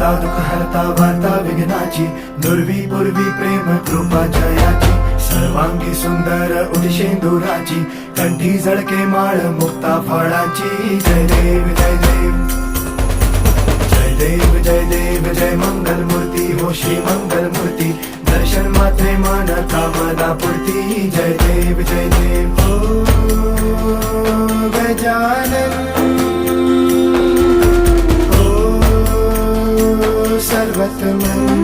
हरता दुःख हरता वार्ता विघ्नाची, दुर्वी पूर्वी प्रेम कृपा जयाची, सर्वांगी सुंदर उदिशेंदुराची, कंठी झळके माळ मुक्ता फळाची. जय देव जय देव जय देव जय देव जय मंगल मूर्ती हो श्री मंगल मूर्ती, दर्शन मात्रे मन कामना पूर्ती. जय देव जय देव हो गजानन हो सर्वतमन.